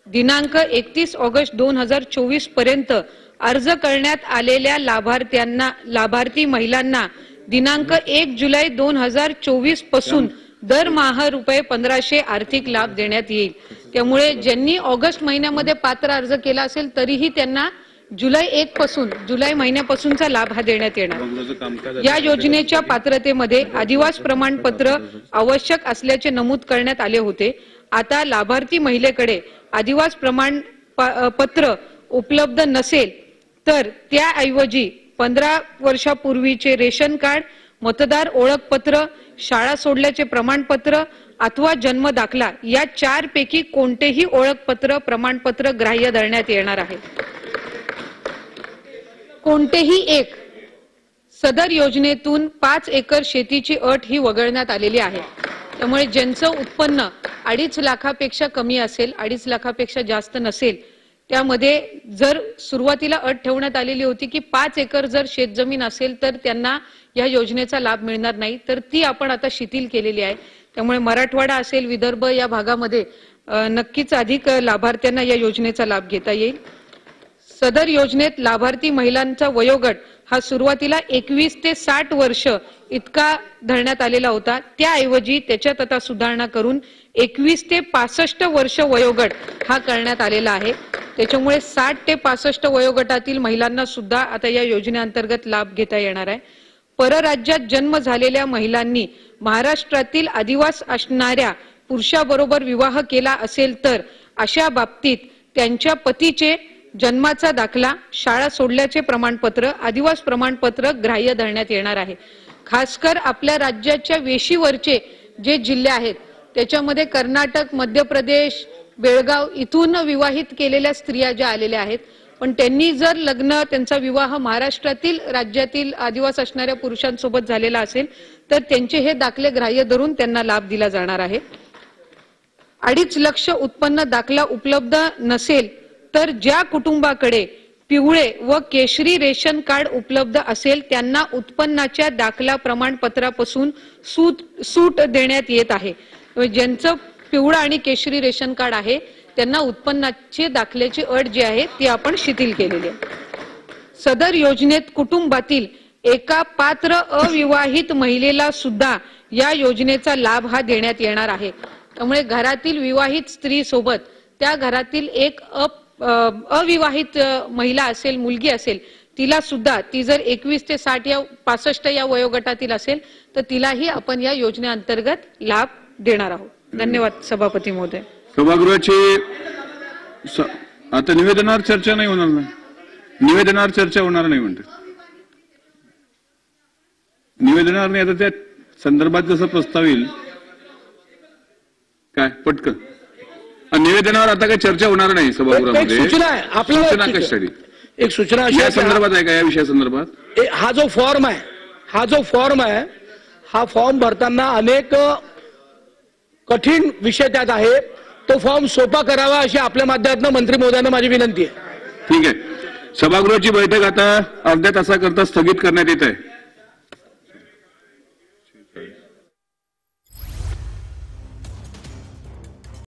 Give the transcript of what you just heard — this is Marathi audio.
दिनांक 31 ऑगस्ट 2024 पर्यंत अर्ज करण्यात आलेल्या लाभार्थी महिलांना दिनांक 1 जुलै 2024 पासून दरमहा रुपये 1500 आर्थिक लाभ देण्यात येईल। त्यामुळे ज्यांनी ऑगस्ट महिन्यामध्ये पात्र अर्ज केला असेल तरीही त्यांना जुलै महिन्यापासूनचा लाभ हा देण्यात येणार। या योजनेच्या पात्रतेमध्ये आदिवास प्रमाणपत्र आवश्यक असल्याचे नमूद करण्यात आले होते। आता लाभार्थी महिलेकडे आदिवास प्रमाणपत्र उपलब्ध नसेल तर त्याऐवजी 15 वर्षापूर्वीचे रेशन कार्ड, मतदार ओळखपत्र, शाळा सोडल्याचे प्रमाणपत्र अथवा जन्म दाखला या 4 पैकी कोणतेही ओळखपत्र प्रमाणपत्र ग्राह्य धरण्यात येणार आहे। कोणतेही एक सदर योजनेतून 5 एकर शेतीची अट ही वगळण्यात आलेली आहे। त्यामुळे ज्यांचं उत्पन्न 2.5 लाखापेक्षा कमी असेल, 2.5 लाखापेक्षा जास्त नसेल, त्यामध्ये जर सुरुवातीला अट ठेवण्यात आलेली होती की 5 एकर जर शेतजमीन असेल तर त्यांना या योजनेचा लाभ मिळणार नाही, तर ती आपण आता शिथिल केलेली आहे। त्यामुळे मराठवाडा असेल, विदर्भ या भागामध्ये नक्कीच अधिक लाभार्थ्यांना या योजनेचा लाभ घेता येईल। सदर योजनेत लाभार्थी महिलांचा वयोगट हा सुरुवातीला 21 ते 60 वर्ष इतका धरण्यात आलेला होता। त्याऐवजी त्याच्यात आता सुधारणा करून 21 ते 65 वर्ष वयोगट हा करण्यात आलेला आहे। त्याच्यामुळे 60 ते 65 वयोगटातील महिलांना सुद्धा आता या योजनेअंतर्गत लाभ घेता येणार आहे। परराज्यात जन्म झालेल्या महिलांनी महाराष्ट्रातील आदिवास असणाऱ्या पुरुषाबरोबर विवाह केला असेल तर अशा बाबतीत त्यांच्या पतीचे जन्माचा दाखला, शाळा सोडल्याचे प्रमाणपत्र, आदिवास प्रमाणपत्र ग्राह्य धरण्यात येणार आहे। खासकर आपल्या राज्याच्या वेशीवरचे जे जिल्हे आहेत त्याच्यामध्ये कर्नाटक, मध्य प्रदेश, बेळगाव इथून विवाहित केलेल्या स्त्रिया ज्या आलेल्या आहेत, पण त्यांनी जर त्यांचा विवाह महाराष्ट्रातील राज्यातील आदिवास असणाऱ्या पुरुषांसोबत झालेला असेल तर त्यांचे हे दाखले ग्राह्य धरून त्यांना लाभ दिला जाणार आहे। 2.5 लाख उत्पन्न दाखला उपलब्ध नसेल तर ज्या कुटुंबाकडे पिवळे व केशरी रेशन कार्ड उपलब्ध असेल त्यांना उत्पन्नाच्या दाखला प्रमाणपत्रापासून सूट देण्यात येत आहे। ज्यांचं पिवळं आणि केशरी रेशन कार्ड आहे त्यांना उत्पन्नाचे दाखल्याची अट जी आहे ती आपण शिथिल केलेली आहे। सदर योजनेत कुटुंबातील एका पात्र अविवाहित महिलेला सुद्धा या योजनेचा लाभ हा देण्यात येणार आहे। त्यामुळे घरातील विवाहित स्त्री सोबत त्या घरातील एक अविवाहित महिला असेल, मुलगी असेल, तिला सुद्धा ती जर 21 ते 60 या 65 या वयोगटातील असेल तर तिलाही आपण या योजनेअंतर्गत लाभ देणार आहोत। धन्यवाद सभापती महोदय। सभागृहाची आता निवेदनावर चर्चा नाही होणार ना? निवेदनावर चर्चा होणार नाही म्हणते। निवेदनावर नाही, आता त्या संदर्भात जसं प्रस्ताव येईल काय पटकन निवेदनावर आता काही चर्चा होणार नाही सभागृहामध्ये। सूचना आहे आपल्याला, कशासाठी एक सूचना या संदर्भात आहे का? या विषयासंदर्भात हा जो फॉर्म आहे हा फॉर्म भरताना अनेक कठीण विषय त्यात आहे, तो फॉर्म सोपा करावा अशी आपल्या माध्यमातून मंत्री महोदयांना माझी विनंती आहे। ठीक आहे, सभागृहाची बैठक आता अर्ध्या तासाकरता स्थगित करण्यात येत आहे।